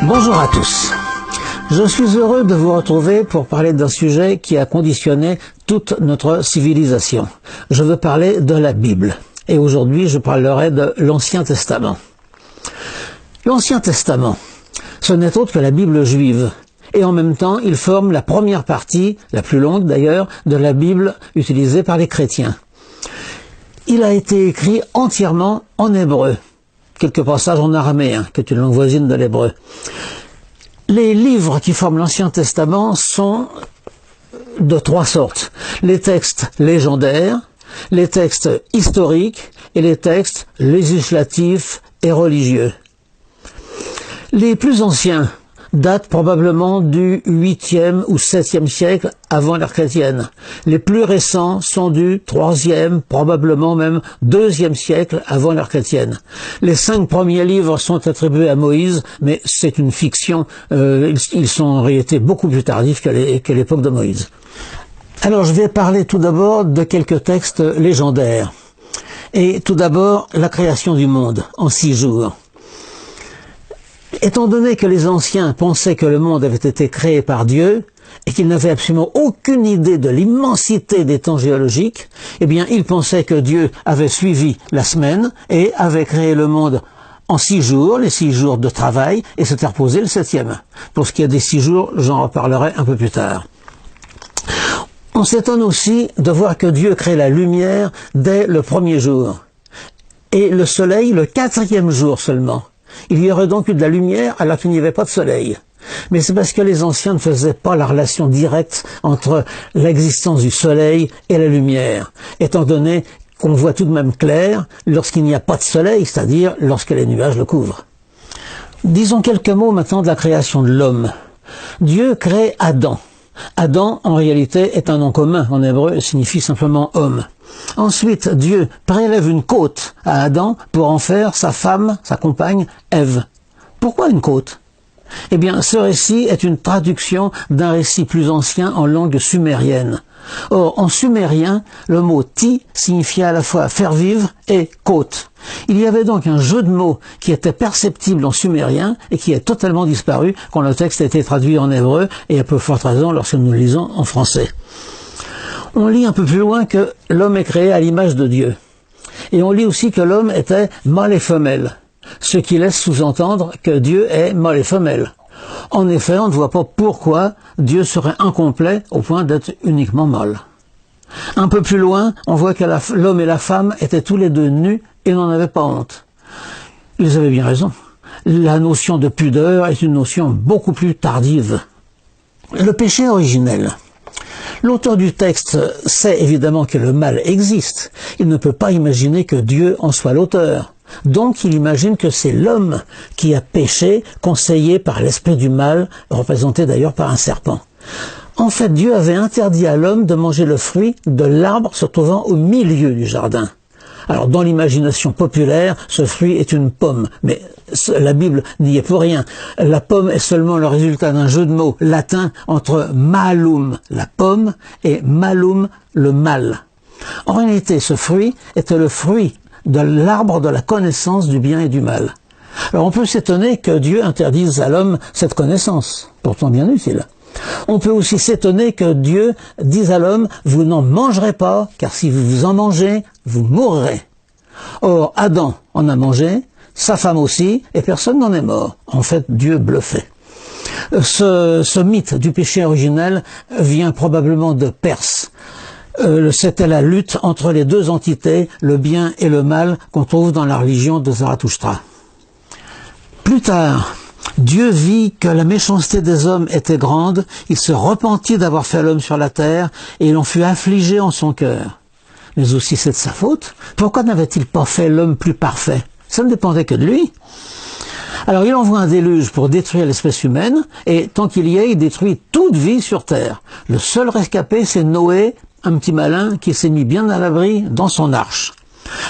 Bonjour à tous. Je suis heureux de vous retrouver pour parler d'un sujet qui a conditionné toute notre civilisation. Je veux parler de la Bible. Et aujourd'hui, je parlerai de l'Ancien Testament. L'Ancien Testament, ce n'est autre que la Bible juive. Et en même temps, il forme la première partie, la plus longue d'ailleurs, de la Bible utilisée par les chrétiens. Il a été écrit entièrement en hébreu. Quelques passages en araméen, qui est une langue voisine de l'hébreu. Les livres qui forment l'Ancien Testament sont de trois sortes. Les textes légendaires, les textes historiques et les textes législatifs et religieux. Les plus anciens datent probablement du 8e ou 7e siècle avant l'ère chrétienne. Les plus récents sont du 3e, probablement même 2e siècle avant l'ère chrétienne. Les 5 premiers livres sont attribués à Moïse, mais c'est une fiction. Ils sont en réalité beaucoup plus tardifs qu'à l'époque de Moïse. Alors je vais parler tout d'abord de quelques textes légendaires. Et tout d'abord, la création du monde en 6 jours. Étant donné que les anciens pensaient que le monde avait été créé par Dieu et qu'ils n'avaient absolument aucune idée de l'immensité des temps géologiques, eh bien, ils pensaient que Dieu avait suivi la semaine et avait créé le monde en 6 jours, les 6 jours de travail, et s'était reposé le 7e. Pour ce qui est des 6 jours, j'en reparlerai un peu plus tard. On s'étonne aussi de voir que Dieu crée la lumière dès le premier jour et le soleil le 4e jour seulement. Il y aurait donc eu de la lumière alors qu'il n'y avait pas de soleil. Mais c'est parce que les anciens ne faisaient pas la relation directe entre l'existence du soleil et la lumière, étant donné qu'on voit tout de même clair lorsqu'il n'y a pas de soleil, c'est-à-dire lorsque les nuages le couvrent. Disons quelques mots maintenant de la création de l'homme. Dieu crée Adam. Adam, en réalité, est un nom commun en hébreu, signifie simplement homme. Ensuite, Dieu prélève une côte à Adam pour en faire sa femme, sa compagne, Ève. Pourquoi une côte ? Eh bien, ce récit est une traduction d'un récit plus ancien en langue sumérienne. Or, en sumérien, le mot « ti » signifiait à la fois « faire vivre » et « côte ». Il y avait donc un jeu de mots qui était perceptible en sumérien et qui est totalement disparu quand le texte a été traduit en hébreu et à peu forte raison lorsque nous le lisons en français. On lit un peu plus loin que l'homme est créé à l'image de Dieu. Et on lit aussi que l'homme était mâle et femelle, ce qui laisse sous-entendre que Dieu est mâle et femelle. En effet, on ne voit pas pourquoi Dieu serait incomplet au point d'être uniquement mâle. Un peu plus loin, on voit que l'homme et la femme étaient tous les deux nus et n'en avaient pas honte. Ils avaient bien raison. La notion de pudeur est une notion beaucoup plus tardive. Le péché originel. L'auteur du texte sait évidemment que le mal existe. Il ne peut pas imaginer que Dieu en soit l'auteur. Donc il imagine que c'est l'homme qui a péché, conseillé par l'esprit du mal, représenté d'ailleurs par un serpent. En fait, Dieu avait interdit à l'homme de manger le fruit de l'arbre se trouvant au milieu du jardin. Alors, dans l'imagination populaire, ce fruit est une pomme, mais la Bible n'y est pour rien. La pomme est seulement le résultat d'un jeu de mots latin entre malum, la pomme, et malum, le mal. En réalité, ce fruit était le fruit de l'arbre de la connaissance du bien et du mal. Alors, on peut s'étonner que Dieu interdise à l'homme cette connaissance, pourtant bien utile. On peut aussi s'étonner que Dieu dise à l'homme « Vous n'en mangerez pas, car si vous en mangez, vous mourrez. » Or, Adam en a mangé, sa femme aussi, et personne n'en est mort. En fait, Dieu bluffait. Ce mythe du péché originel vient probablement de Perse. C'était la lutte entre les deux entités, le bien et le mal, qu'on trouve dans la religion de Zarathustra. Plus tard, Dieu vit que la méchanceté des hommes était grande, il se repentit d'avoir fait l'homme sur la terre, et il en fut affligé en son cœur. Mais aussi c'est de sa faute. Pourquoi n'avait-il pas fait l'homme plus parfait ? Ça ne dépendait que de lui. Alors il envoie un déluge pour détruire l'espèce humaine, et tant qu'il y est, il détruit toute vie sur terre. Le seul rescapé, c'est Noé, un petit malin qui s'est mis bien à l'abri dans son arche.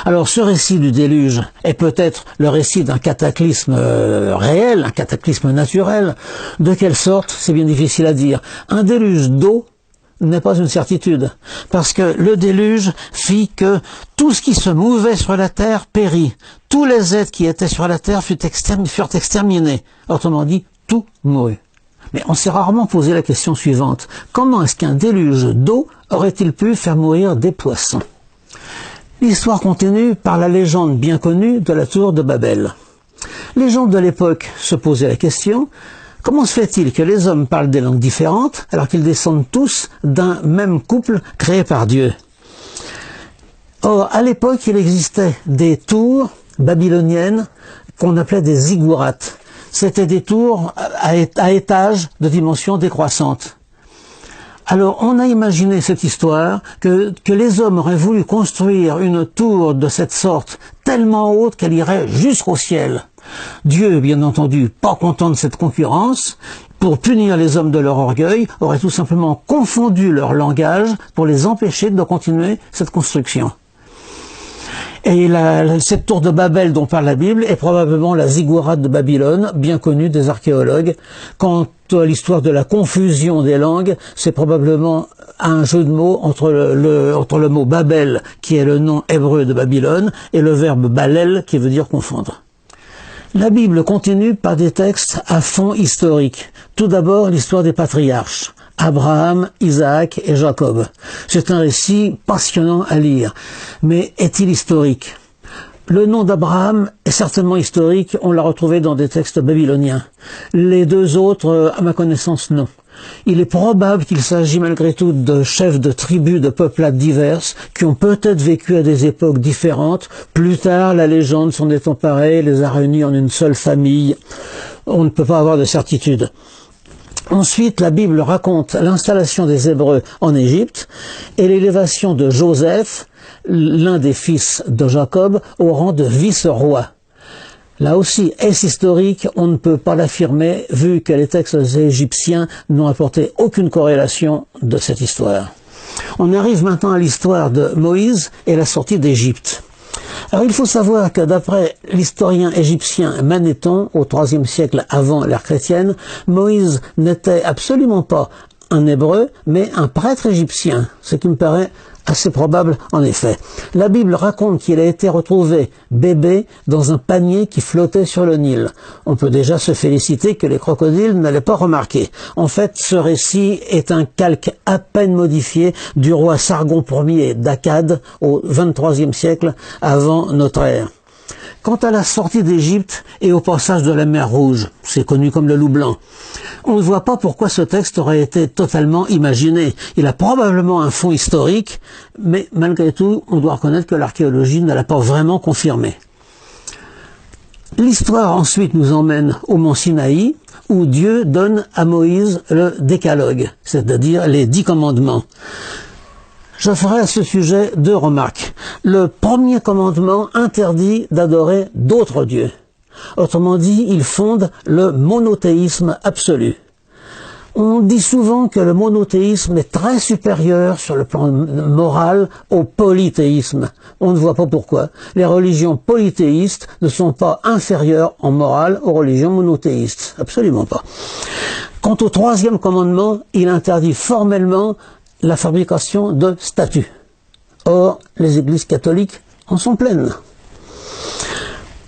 Alors ce récit du déluge est peut-être le récit d'un cataclysme réel, un cataclysme naturel. De quelle sorte, c'est bien difficile à dire. Un déluge d'eau n'est pas une certitude, parce que le déluge fit que tout ce qui se mouvait sur la terre périt. Tous les êtres qui étaient sur la terre furent exterminés. Autrement dit, tout mouru. Mais on s'est rarement posé la question suivante. Comment est-ce qu'un déluge d'eau aurait-il pu faire mourir des poissons? L'histoire continue par la légende bien connue de la tour de Babel. Les gens de l'époque se posaient la question: comment se fait-il que les hommes parlent des langues différentes alors qu'ils descendent tous d'un même couple créé par Dieu? Or, à l'époque, il existait des tours babyloniennes qu'on appelait des ziggourats. C'était des tours à étages de dimensions décroissantes. Alors, on a imaginé cette histoire que les hommes auraient voulu construire une tour de cette sorte tellement haute qu'elle irait jusqu'au ciel. Dieu, bien entendu, pas content de cette concurrence, pour punir les hommes de leur orgueil, aurait tout simplement confondu leur langage pour les empêcher de continuer cette construction. Et cette tour de Babel dont parle la Bible est probablement la ziggourate de Babylone, bien connue des archéologues. Quant à l'histoire de la confusion des langues, c'est probablement un jeu de mots entre le mot Babel, qui est le nom hébreu de Babylone, et le verbe balel, qui veut dire confondre. La Bible continue par des textes à fond historique. Tout d'abord, l'histoire des patriarches. Abraham, Isaac et Jacob. C'est un récit passionnant à lire. Mais est-il historique? Le nom d'Abraham est certainement historique, on l'a retrouvé dans des textes babyloniens. Les deux autres, à ma connaissance, non. Il est probable qu'il s'agit malgré tout de chefs de tribus de peuplades diverses qui ont peut-être vécu à des époques différentes. Plus tard, la légende s'en est emparée, les a réunis en une seule famille. On ne peut pas avoir de certitude. Ensuite, la Bible raconte l'installation des Hébreux en Égypte et l'élévation de Joseph, l'un des fils de Jacob, au rang de vice-roi. Là aussi, est-ce historique? On ne peut pas l'affirmer, vu que les textes égyptiens n'ont apporté aucune corrélation de cette histoire. On arrive maintenant à l'histoire de Moïse et la sortie d'Égypte. Alors il faut savoir que d'après l'historien égyptien Manéthon, au IIIe siècle avant l'ère chrétienne, Moïse n'était absolument pas un hébreu, mais un prêtre égyptien, ce qui me paraît assez probable en effet. La Bible raconte qu'il a été retrouvé bébé dans un panier qui flottait sur le Nil. On peut déjà se féliciter que les crocodiles ne l'aient pas remarqué. En fait, ce récit est un calque à peine modifié du roi Sargon Ier d'Akkad au XXIIIe siècle avant notre ère. Quant à la sortie d'Égypte et au passage de la mer Rouge, c'est connu comme le loup blanc, on ne voit pas pourquoi ce texte aurait été totalement imaginé. Il a probablement un fond historique, mais malgré tout, on doit reconnaître que l'archéologie ne l'a pas vraiment confirmé. L'histoire ensuite nous emmène au mont Sinaï, où Dieu donne à Moïse le décalogue, c'est-à-dire les 10 commandements. Je ferai à ce sujet 2 remarques. Le premier commandement interdit d'adorer d'autres dieux. Autrement dit, il fonde le monothéisme absolu. On dit souvent que le monothéisme est très supérieur sur le plan moral au polythéisme. On ne voit pas pourquoi. Les religions polythéistes ne sont pas inférieures en morale aux religions monothéistes. Absolument pas. Quant au 3e commandement, il interdit formellement la fabrication de statues. Or, les églises catholiques en sont pleines.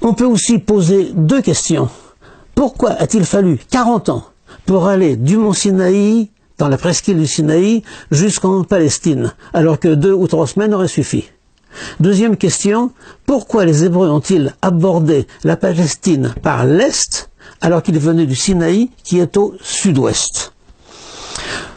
On peut aussi poser 2 questions. Pourquoi a-t-il fallu 40 ans pour aller du mont Sinaï, dans la presqu'île du Sinaï, jusqu'en Palestine, alors que 2 ou 3 semaines auraient suffi? Deuxième question, pourquoi les Hébreux ont-ils abordé la Palestine par l'est, alors qu'ils venaient du Sinaï, qui est au sud-ouest?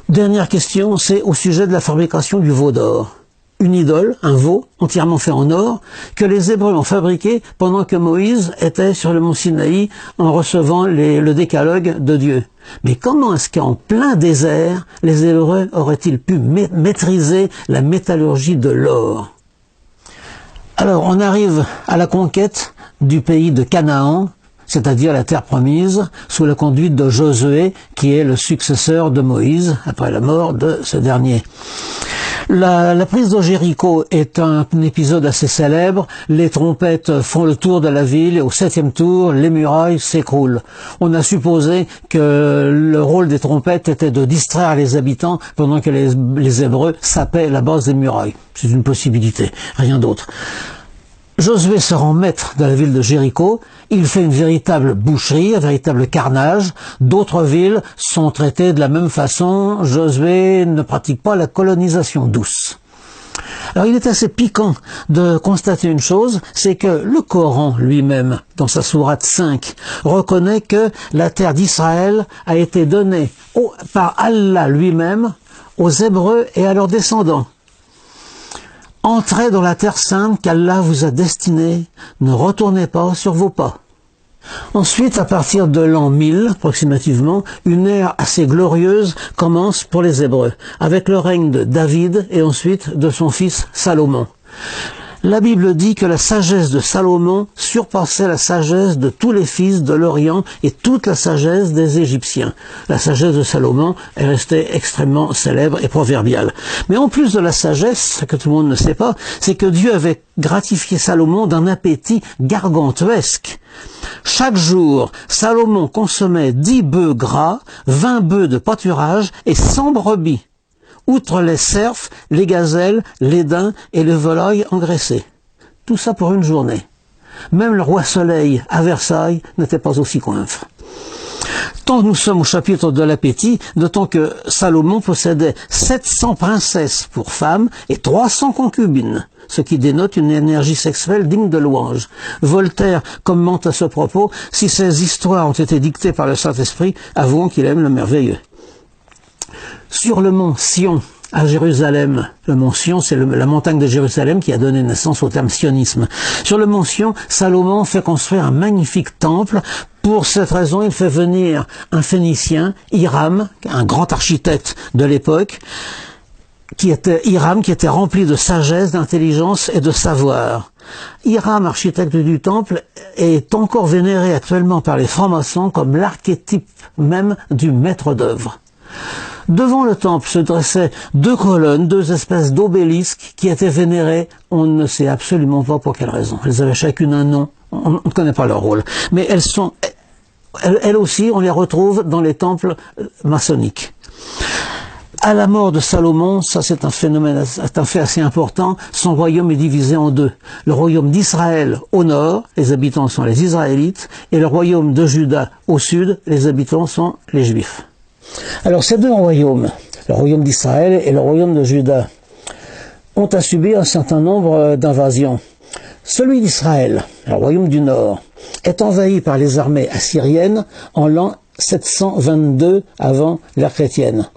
Dernière question, c'est au sujet de la fabrication du veau d'or. Une idole, un veau, entièrement fait en or, que les Hébreux ont fabriqué pendant que Moïse était sur le mont Sinaï en recevant le décalogue de Dieu. Mais comment est-ce qu'en plein désert, les Hébreux auraient-ils pu maîtriser la métallurgie de l'or? Alors, on arrive à la conquête du pays de Canaan, c'est-à-dire la terre promise, sous la conduite de Josué, qui est le successeur de Moïse, après la mort de ce dernier. La prise de Jéricho est un épisode assez célèbre. Les trompettes font le tour de la ville et au 7e tour, les murailles s'écroulent. On a supposé que le rôle des trompettes était de distraire les habitants pendant que les Hébreux sapaient la base des murailles. C'est une possibilité, rien d'autre. Josué se rend maître de la ville de Jéricho, il fait une véritable boucherie, un véritable carnage. D'autres villes sont traitées de la même façon. Josué ne pratique pas la colonisation douce. Alors il est assez piquant de constater une chose, c'est que le Coran lui-même, dans sa sourate 5, reconnaît que la terre d'Israël a été donnée par Allah lui-même aux Hébreux et à leurs descendants. Entrez dans la terre sainte qu'Allah vous a destinée, ne retournez pas sur vos pas. Ensuite, à partir de l'an 1000, approximativement, une ère assez glorieuse commence pour les Hébreux, avec le règne de David et ensuite de son fils Salomon. La Bible dit que la sagesse de Salomon surpassait la sagesse de tous les fils de l'Orient et toute la sagesse des Égyptiens. La sagesse de Salomon est restée extrêmement célèbre et proverbiale. Mais en plus de la sagesse, ce que tout le monde ne sait pas, c'est que Dieu avait gratifié Salomon d'un appétit gargantuesque. Chaque jour, Salomon consommait 10 bœufs gras, 20 bœufs de pâturage et 100 brebis. Outre les cerfs, les gazelles, les daims et les volailles engraissées. Tout ça pour une journée. Même le roi Soleil à Versailles n'était pas aussi coinfre. Tant que nous sommes au chapitre de l'appétit, notons que Salomon possédait 700 princesses pour femmes et 300 concubines, ce qui dénote une énergie sexuelle digne de louange. Voltaire commente à ce propos, si ces histoires ont été dictées par le Saint-Esprit, avouons qu'il aime le merveilleux. Sur le mont Sion, à Jérusalem, le mont Sion, c'est la montagne de Jérusalem qui a donné naissance au terme sionisme. Sur le mont Sion, Salomon fait construire un magnifique temple. Pour cette raison, il fait venir un Phénicien, Hiram, un grand architecte de l'époque, Hiram qui était rempli de sagesse, d'intelligence et de savoir. Hiram, architecte du temple, est encore vénéré actuellement par les francs-maçons comme l'archétype même du maître d'œuvre. Devant le temple se dressaient 2 colonnes, 2 espèces d'obélisques qui étaient vénérées. On ne sait absolument pas pour quelle raison. Elles avaient chacune un nom. On ne connaît pas leur rôle. Mais elles aussi, on les retrouve dans les temples maçonniques. À la mort de Salomon, ça c'est un phénomène, c'est un fait assez important, son royaume est divisé en 2. Le royaume d'Israël au nord, les habitants sont les Israélites, et le royaume de Juda au sud, les habitants sont les Juifs. Alors ces 2 royaumes, le royaume d'Israël et le royaume de Juda, ont à subir un certain nombre d'invasions. Celui d'Israël, le royaume du nord, est envahi par les armées assyriennes en l'an 722 avant l'ère chrétienne.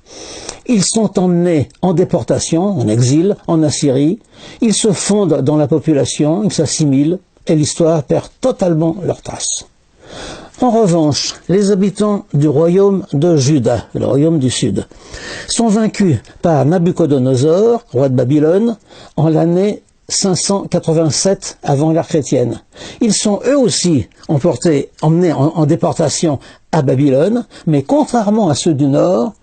Ils sont emmenés en déportation, en exil, en Assyrie. Ils se fondent dans la population, ils s'assimilent, et l'histoire perd totalement leur trace. En revanche, les habitants du royaume de Juda, le royaume du sud, sont vaincus par Nabuchodonosor, roi de Babylone, en l'année 587 avant l'ère chrétienne. Ils sont eux aussi emmenés en déportation à Babylone, mais contrairement à ceux du nord,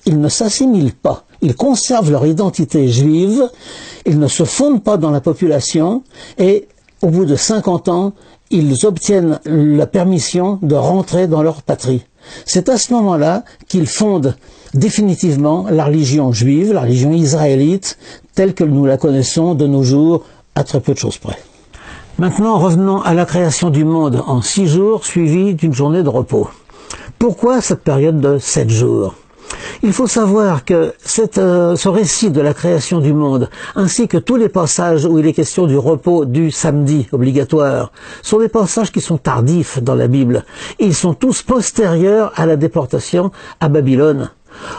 ils ne s'assimilent pas. Ils conservent leur identité juive, ils ne se fondent pas dans la population, et au bout de 50 ans, ils obtiennent la permission de rentrer dans leur patrie. C'est à ce moment-là qu'ils fondent définitivement la religion juive, la religion israélite, telle que nous la connaissons de nos jours, à très peu de choses près. Maintenant, revenons à la création du monde en 6 jours, suivie d'une journée de repos. Pourquoi cette période de 7 jours ? Il faut savoir que ce récit de la création du monde, ainsi que tous les passages où il est question du repos du samedi obligatoire, sont des passages qui sont tardifs dans la Bible. Ils sont tous postérieurs à la déportation à Babylone.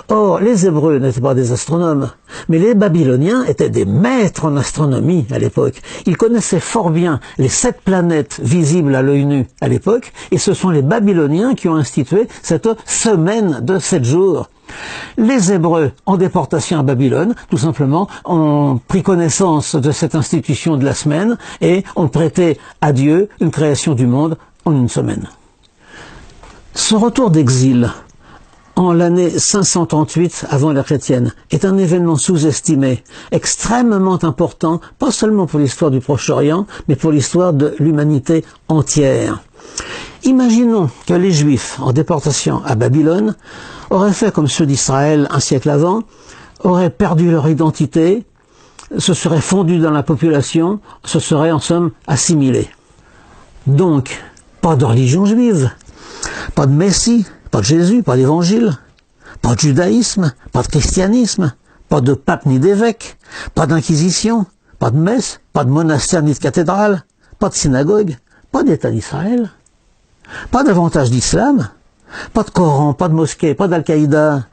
Or, les Hébreux n'étaient pas des astronomes, mais les Babyloniens étaient des maîtres en astronomie à l'époque. Ils connaissaient fort bien les 7 planètes visibles à l'œil nu à l'époque, et ce sont les Babyloniens qui ont institué cette semaine de 7 jours. Les Hébreux, en déportation à Babylone, tout simplement, ont pris connaissance de cette institution de la semaine et ont prêté à Dieu une création du monde en une semaine. Ce retour d'exil en l'année 538 avant l'ère chrétienne est un événement sous-estimé, extrêmement important, pas seulement pour l'histoire du Proche-Orient, mais pour l'histoire de l'humanité entière. Imaginons que les Juifs, en déportation à Babylone, auraient fait comme ceux d'Israël un siècle avant, auraient perdu leur identité, se serait fondu dans la population, se serait en somme assimilé. Donc, pas de religion juive, pas de Messie, pas de Jésus, pas d'évangile, pas de judaïsme, pas de christianisme, pas de pape ni d'évêque, pas d'inquisition, pas de messe, pas de monastère ni de cathédrale, pas de synagogue, pas d'État d'Israël, pas davantage d'islam, pas de Coran, pas de mosquée, pas d'Al-Qaïda,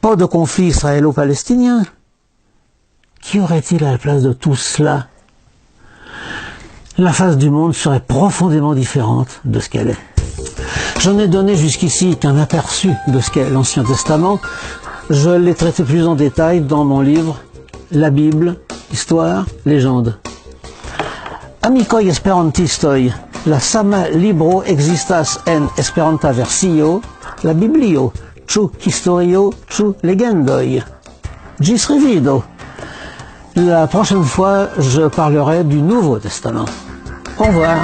pas de conflit israélo-palestinien. Qui aurait-il à la place de tout cela? La face du monde serait profondément différente de ce qu'elle est. J'en ai donné jusqu'ici qu'un aperçu de ce qu'est l'Ancien Testament. Je l'ai traité plus en détail dans mon livre « La Bible, Histoire, Légende ». Amicoi esperantistoi, la sama libro existas en Esperanta versio, la Biblio, ĉu historio, ĉu legendoj. Gis revido. La prochaine fois, je parlerai du Nouveau Testament. Au revoir.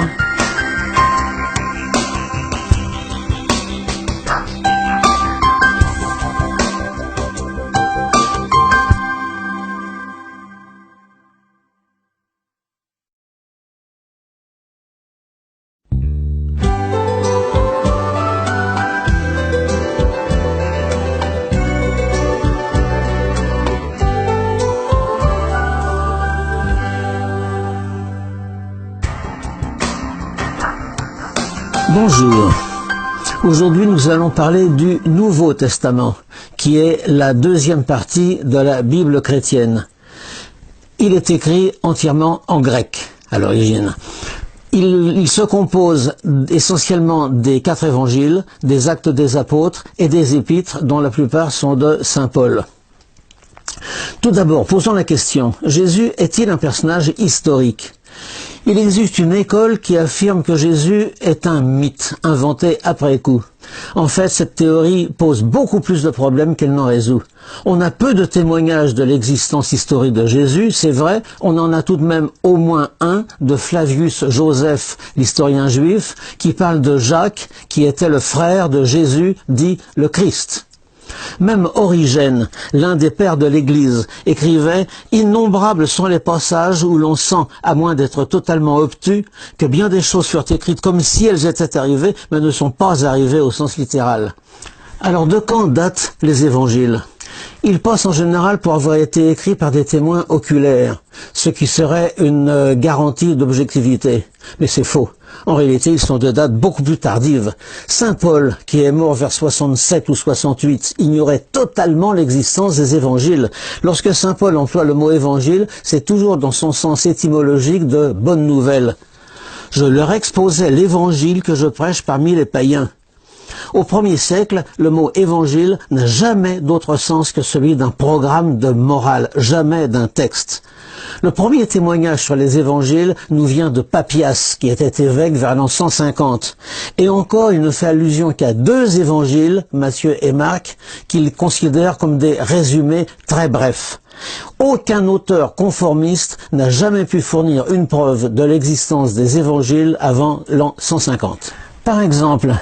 Bonjour. Aujourd'hui, nous allons parler du Nouveau Testament, qui est la deuxième partie de la Bible chrétienne. Il est écrit entièrement en grec, à l'origine. Il se compose essentiellement des 4 évangiles, des actes des apôtres et des épîtres, dont la plupart sont de saint Paul. Tout d'abord, posons la question, Jésus est-il un personnage historique ? Il existe une école qui affirme que Jésus est un mythe inventé après coup. En fait, cette théorie pose beaucoup plus de problèmes qu'elle n'en résout. On a peu de témoignages de l'existence historique de Jésus, c'est vrai, on en a tout de même au moins un de Flavius Joseph, l'historien juif, qui parle de Jacques, qui était le frère de Jésus, dit le Christ. Même Origène, l'un des pères de l'Église, écrivait « Innombrables sont les passages où l'on sent, à moins d'être totalement obtus, que bien des choses furent écrites comme si elles étaient arrivées, mais ne sont pas arrivées au sens littéral. » Alors de quand datent les évangiles ? Ils passent en général pour avoir été écrits par des témoins oculaires, ce qui serait une garantie d'objectivité. Mais c'est faux. En réalité, ils sont de dates beaucoup plus tardives. Saint Paul, qui est mort vers 67 ou 68, ignorait totalement l'existence des évangiles. Lorsque Saint Paul emploie le mot évangile, c'est toujours dans son sens étymologique de bonne nouvelle. Je leur exposais l'évangile que je prêche parmi les païens. Au 1er siècle, le mot évangile n'a jamais d'autre sens que celui d'un programme de morale, jamais d'un texte. Le premier témoignage sur les évangiles nous vient de Papias, qui était évêque vers l'an 150. Et encore, il ne fait allusion qu'à 2 évangiles, Matthieu et Marc, qu'il considère comme des résumés très brefs. Aucun auteur conformiste n'a jamais pu fournir une preuve de l'existence des évangiles avant l'an 150. Par exemple,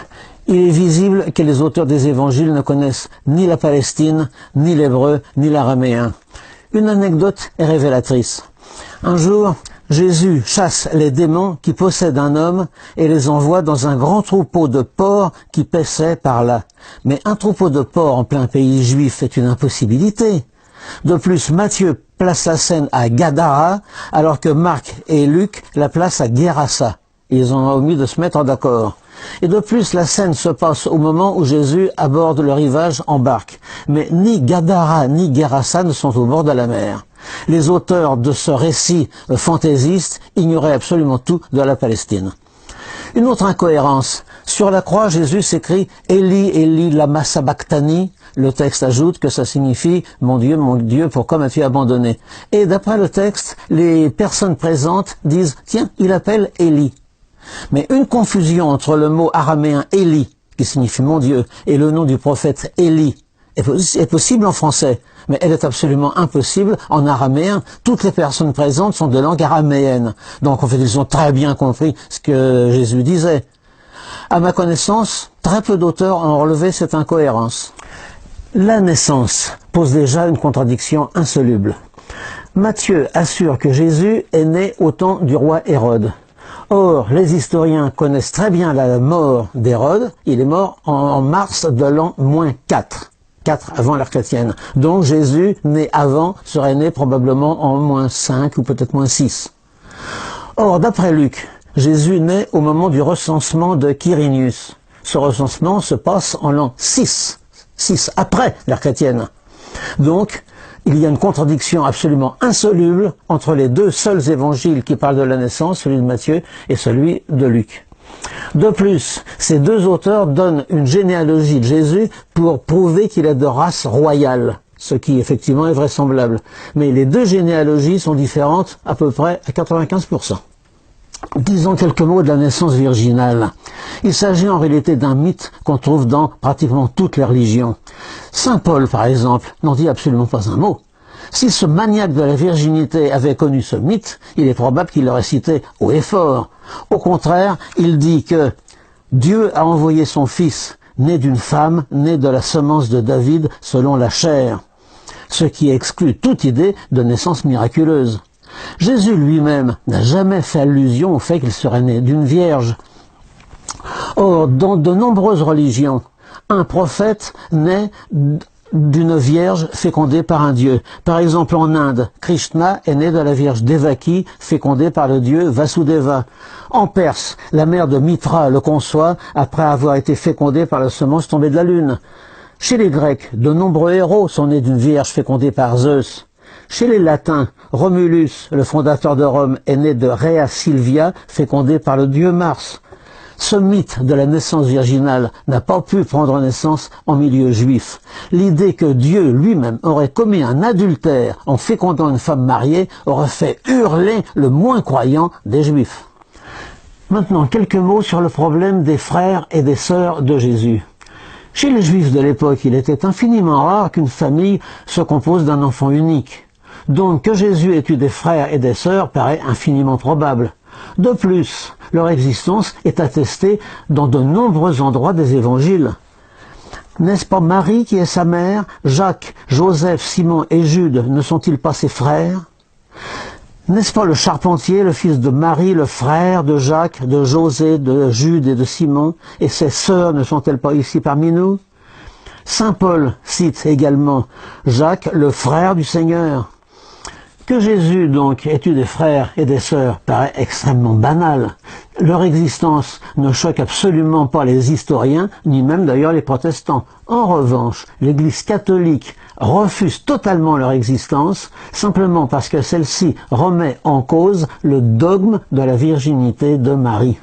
il est visible que les auteurs des évangiles ne connaissent ni la Palestine, ni l'hébreu, ni l'araméen. Une anecdote est révélatrice. Un jour, Jésus chasse les démons qui possèdent un homme et les envoie dans un grand troupeau de porcs qui paissaient par là. Mais un troupeau de porcs en plein pays juif est une impossibilité. De plus, Matthieu place la scène à Gadara, alors que Marc et Luc la placent à Guérassa. Ils ont omis de se mettre d'accord. Et de plus, la scène se passe au moment où Jésus aborde le rivage en barque. Mais ni Gadara ni Guérassa ne sont au bord de la mer. Les auteurs de ce récit fantaisiste ignoraient absolument tout de la Palestine. Une autre incohérence. Sur la croix, Jésus s'écrit « Eli, Eli, lama sabachthani ». Le texte ajoute que ça signifie « Mon Dieu, pourquoi m'as-tu abandonné ?» Et d'après le texte, les personnes présentes disent « Tiens, il appelle Eli ». Mais une confusion entre le mot araméen « Eli », qui signifie « mon Dieu », et le nom du prophète Élie est possible en français, mais elle est absolument impossible en araméen. Toutes les personnes présentes sont de langue araméenne. Donc en fait, ils ont très bien compris ce que Jésus disait. À ma connaissance, très peu d'auteurs ont relevé cette incohérence. La naissance pose déjà une contradiction insoluble. Matthieu assure que Jésus est né au temps du roi Hérode. Or, les historiens connaissent très bien la mort d'Hérode. Il est mort en mars de l'an -4. 4 avant l'ère chrétienne. Donc Jésus, né avant, serait né probablement en -5 ou peut-être -6. Or, d'après Luc, Jésus naît au moment du recensement de Quirinius. Ce recensement se passe en l'an 6 après l'ère chrétienne. Donc, il y a une contradiction absolument insoluble entre les deux seuls évangiles qui parlent de la naissance, celui de Matthieu et celui de Luc. De plus, ces deux auteurs donnent une généalogie de Jésus pour prouver qu'il est de race royale, ce qui effectivement est vraisemblable. Mais les deux généalogies sont différentes à peu près à 95%. Disons quelques mots de la naissance virginale. Il s'agit en réalité d'un mythe qu'on trouve dans pratiquement toutes les religions. Saint Paul, par exemple, n'en dit absolument pas un mot. Si ce maniaque de la virginité avait connu ce mythe, il est probable qu'il l'aurait cité haut et fort. Au contraire, il dit que Dieu a envoyé son Fils, né d'une femme, né de la semence de David selon la chair, ce qui exclut toute idée de naissance miraculeuse. Jésus lui-même n'a jamais fait allusion au fait qu'il serait né d'une vierge. Or, dans de nombreuses religions, un prophète naît d'une vierge fécondée par un dieu. Par exemple, en Inde, Krishna est né de la vierge Devaki, fécondée par le dieu Vasudeva. En Perse, la mère de Mitra le conçoit après avoir été fécondée par la semence tombée de la lune. Chez les Grecs, de nombreux héros sont nés d'une vierge fécondée par Zeus. Chez les Latins, Romulus, le fondateur de Rome, est né de Rhea Silvia, fécondée par le dieu Mars. Ce mythe de la naissance virginale n'a pas pu prendre naissance en milieu juif. L'idée que Dieu lui-même aurait commis un adultère en fécondant une femme mariée aurait fait hurler le moins croyant des juifs. Maintenant, quelques mots sur le problème des frères et des sœurs de Jésus. Chez les Juifs de l'époque, il était infiniment rare qu'une famille se compose d'un enfant unique. Donc que Jésus ait eu des frères et des sœurs paraît infiniment probable. De plus, leur existence est attestée dans de nombreux endroits des évangiles. N'est-ce pas Marie qui est sa mère? Jacques, Joseph, Simon et Jude ne sont-ils pas ses frères? N'est-ce pas le charpentier, le fils de Marie, le frère de Jacques, de José, de Jude et de Simon? Et ses sœurs ne sont-elles pas ici parmi nous? Saint Paul cite également Jacques, le frère du Seigneur. Que Jésus, donc, ait eu des frères et des sœurs paraît extrêmement banal. Leur existence ne choque absolument pas les historiens, ni même d'ailleurs les protestants. En revanche, l'Église catholique refuse totalement leur existence, simplement parce que celle-ci remet en cause le dogme de la virginité de Marie.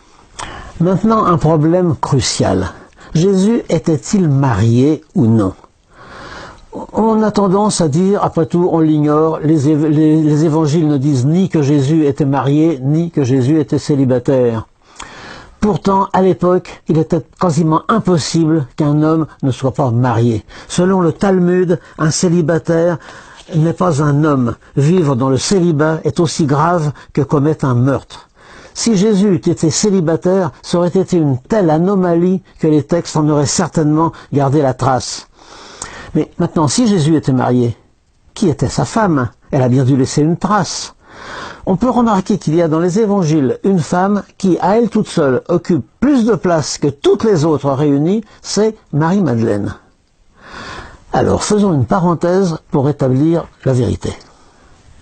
Maintenant, un problème crucial. Jésus était-il marié ou non? On a tendance à dire, après tout, on l'ignore, les évangiles ne disent ni que Jésus était marié, ni que Jésus était célibataire. Pourtant, à l'époque, il était quasiment impossible qu'un homme ne soit pas marié. Selon le Talmud, un célibataire n'est pas un homme. Vivre dans le célibat est aussi grave que commettre un meurtre. Si Jésus eût été célibataire, ça aurait été une telle anomalie que les textes en auraient certainement gardé la trace. Mais maintenant, si Jésus était marié, qui était sa femme? Elle a bien dû laisser une trace. On peut remarquer qu'il y a dans les évangiles une femme qui, à elle toute seule, occupe plus de place que toutes les autres réunies, c'est Marie-Madeleine. Alors, faisons une parenthèse pour établir la vérité.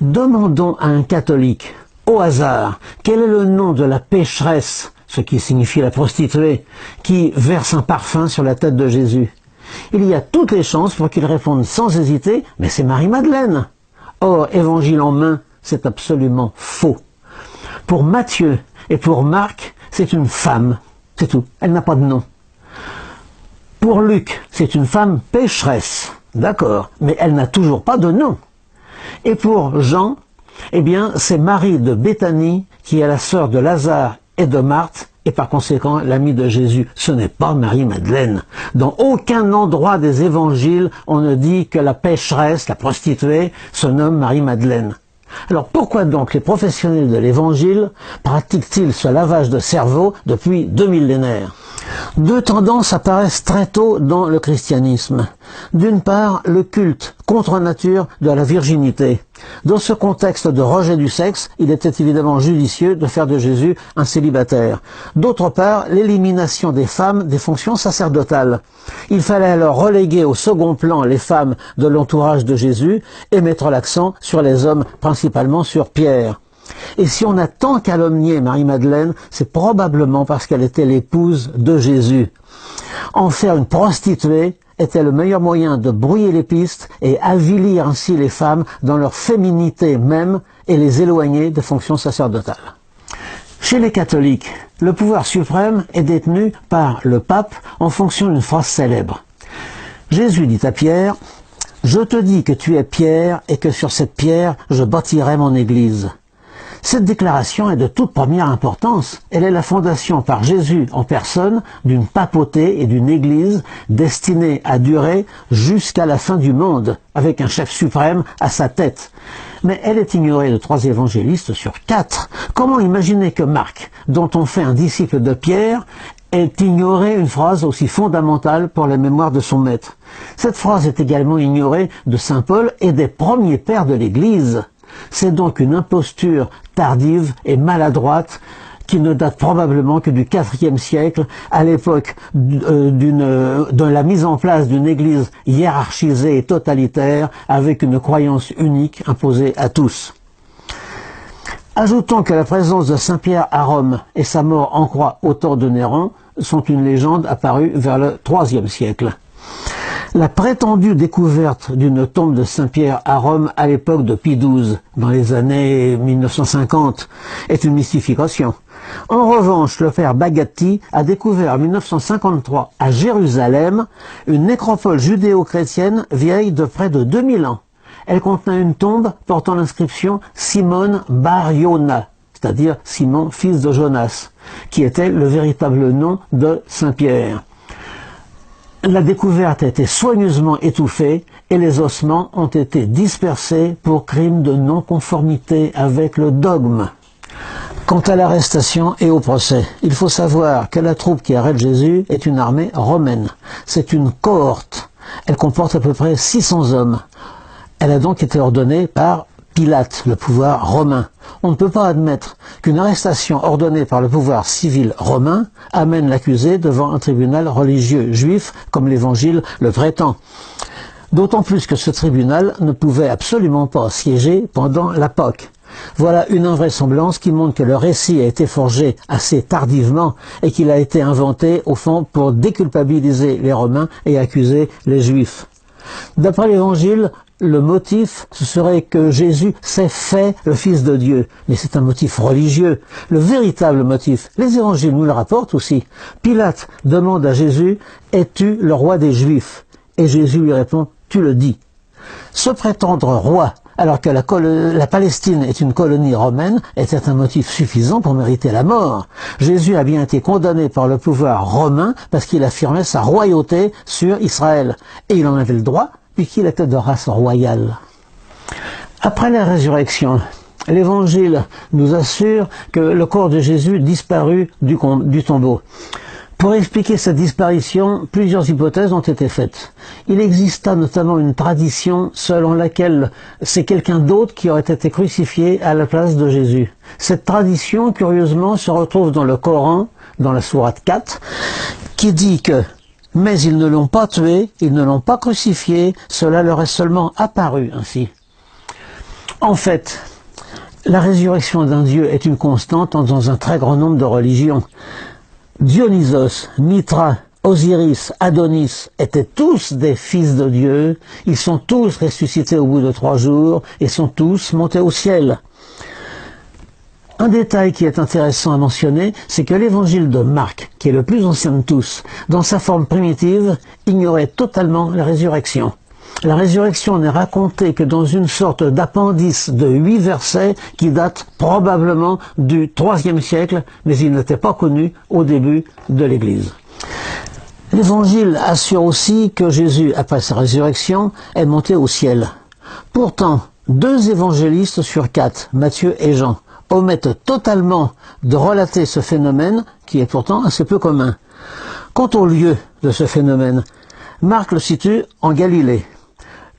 Demandons à un catholique, au hasard, quel est le nom de la pécheresse, ce qui signifie la prostituée, qui verse un parfum sur la tête de Jésus. Il y a toutes les chances pour qu'il réponde sans hésiter, mais c'est Marie-Madeleine. Or, évangile en main, c'est absolument faux. Pour Matthieu et pour Marc, c'est une femme, c'est tout, elle n'a pas de nom. Pour Luc, c'est une femme pécheresse, d'accord, mais elle n'a toujours pas de nom. Et pour Jean, eh bien, c'est Marie de Béthanie, qui est la sœur de Lazare et de Marthe, et par conséquent l'amie de Jésus. Ce n'est pas Marie-Madeleine. Dans aucun endroit des évangiles, on ne dit que la pécheresse, la prostituée, se nomme Marie-Madeleine. Alors pourquoi donc les professionnels de l'évangile pratiquent-ils ce lavage de cerveau depuis 2 millénaires? Deux tendances apparaissent très tôt dans le christianisme. D'une part, le culte contre nature de la virginité. Dans ce contexte de rejet du sexe, il était évidemment judicieux de faire de Jésus un célibataire. D'autre part, l'élimination des femmes des fonctions sacerdotales. Il fallait alors reléguer au second plan les femmes de l'entourage de Jésus et mettre l'accent sur les hommes, principalement sur Pierre. Et si on a tant calomnié Marie-Madeleine, c'est probablement parce qu'elle était l'épouse de Jésus. En faire une prostituée était le meilleur moyen de brouiller les pistes et avilir ainsi les femmes dans leur féminité même et les éloigner des fonctions sacerdotales. Chez les catholiques, le pouvoir suprême est détenu par le pape en fonction d'une phrase célèbre. Jésus dit à Pierre, « Je te dis que tu es Pierre et que sur cette pierre je bâtirai mon église. » Cette déclaration est de toute première importance. Elle est la fondation par Jésus en personne d'une papauté et d'une église destinée à durer jusqu'à la fin du monde, avec un chef suprême à sa tête. Mais elle est ignorée de 3 évangélistes sur 4. Comment imaginer que Marc, dont on fait un disciple de Pierre, ait ignoré une phrase aussi fondamentale pour la mémoire de son maître? Cette phrase est également ignorée de saint Paul et des premiers pères de l'Église. C'est donc une imposture tardive et maladroite qui ne date probablement que du IVe siècle, à l'époque de la mise en place d'une église hiérarchisée et totalitaire avec une croyance unique imposée à tous. Ajoutons que la présence de Saint Pierre à Rome et sa mort en croix au temps de Néron sont une légende apparue vers le IIIe siècle. La prétendue découverte d'une tombe de Saint-Pierre à Rome à l'époque de Pie XII, dans les années 1950, est une mystification. En revanche, le père Bagatti a découvert en 1953 à Jérusalem une nécropole judéo-chrétienne vieille de près de 2000 ans. Elle contenait une tombe portant l'inscription Simone Bar Yona, c'est-à-dire Simon, fils de Jonas, qui était le véritable nom de Saint-Pierre. La découverte a été soigneusement étouffée et les ossements ont été dispersés pour crime de non-conformité avec le dogme. Quant à l'arrestation et au procès, il faut savoir que la troupe qui arrête Jésus est une armée romaine. C'est une cohorte. Elle comporte à peu près 600 hommes. Elle a donc été ordonnée par Pilate, le pouvoir romain. On ne peut pas admettre qu'une arrestation ordonnée par le pouvoir civil romain amène l'accusé devant un tribunal religieux juif comme l'Évangile le prétend. D'autant plus que ce tribunal ne pouvait absolument pas siéger pendant la Pâque. Voilà une invraisemblance qui montre que le récit a été forgé assez tardivement et qu'il a été inventé au fond pour déculpabiliser les Romains et accuser les Juifs. D'après l'Évangile, le motif, ce serait que Jésus s'est fait le Fils de Dieu. Mais c'est un motif religieux. Le véritable motif, les évangiles nous le rapportent aussi. Pilate demande à Jésus, « Es-tu le roi des Juifs ?» Et Jésus lui répond, « Tu le dis. » Se prétendre roi, alors que la Palestine est une colonie romaine, était un motif suffisant pour mériter la mort. Jésus a bien été condamné par le pouvoir romain parce qu'il affirmait sa royauté sur Israël. Et il en avait le droit, puisqu'il était de race royale. Après la résurrection, l'Évangile nous assure que le corps de Jésus disparut du tombeau. Pour expliquer cette disparition, plusieurs hypothèses ont été faites. Il exista notamment une tradition selon laquelle c'est quelqu'un d'autre qui aurait été crucifié à la place de Jésus. Cette tradition, curieusement, se retrouve dans le Coran, dans la sourate 4, qui dit que « Mais ils ne l'ont pas tué, ils ne l'ont pas crucifié, cela leur est seulement apparu ainsi. » En fait, la résurrection d'un Dieu est une constante dans un très grand nombre de religions. Dionysos, Mitra, Osiris, Adonis étaient tous des fils de Dieu, ils sont tous ressuscités au bout de 3 jours et sont tous montés au ciel. Un détail qui est intéressant à mentionner, c'est que l'évangile de Marc, qui est le plus ancien de tous, dans sa forme primitive, ignorait totalement la résurrection. La résurrection n'est racontée que dans une sorte d'appendice de 8 versets qui datent probablement du IIIe siècle, mais il n'était pas connu au début de l'Église. L'Évangile assure aussi que Jésus, après sa résurrection, est monté au ciel. Pourtant, 2 évangélistes sur 4, Matthieu et Jean, omettent totalement de relater ce phénomène qui est pourtant assez peu commun. Quant au lieu de ce phénomène, Marc le situe en Galilée.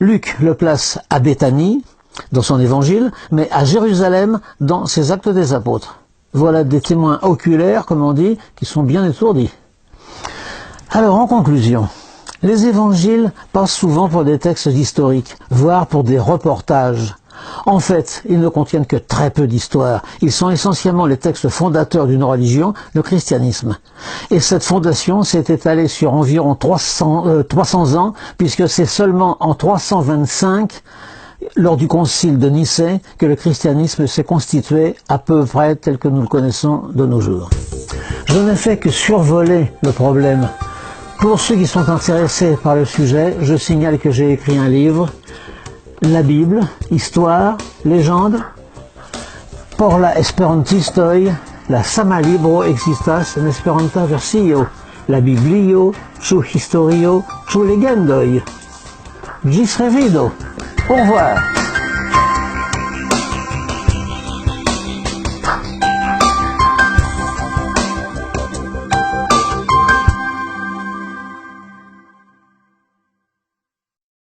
Luc le place à Béthanie, dans son évangile, mais à Jérusalem, dans ses actes des apôtres. Voilà des témoins oculaires, comme on dit, qui sont bien étourdis. Alors, en conclusion, les évangiles passent souvent pour des textes historiques, voire pour des reportages. En fait, ils ne contiennent que très peu d'histoire. Ils sont essentiellement les textes fondateurs d'une religion, le christianisme. Et cette fondation s'est étalée sur environ 300 ans, puisque c'est seulement en 325, lors du concile de Nicée, que le christianisme s'est constitué à peu près tel que nous le connaissons de nos jours. Je n'ai fait que survoler le problème. Pour ceux qui sont intéressés par le sujet, je signale que j'ai écrit un livre, La Bible, Histoire, Légende, por la esperantistoj, la sama libro existas en Esperanta versio, la Biblio, ĉu historio, ĉu legendoj. Ĝis revido. Au revoir.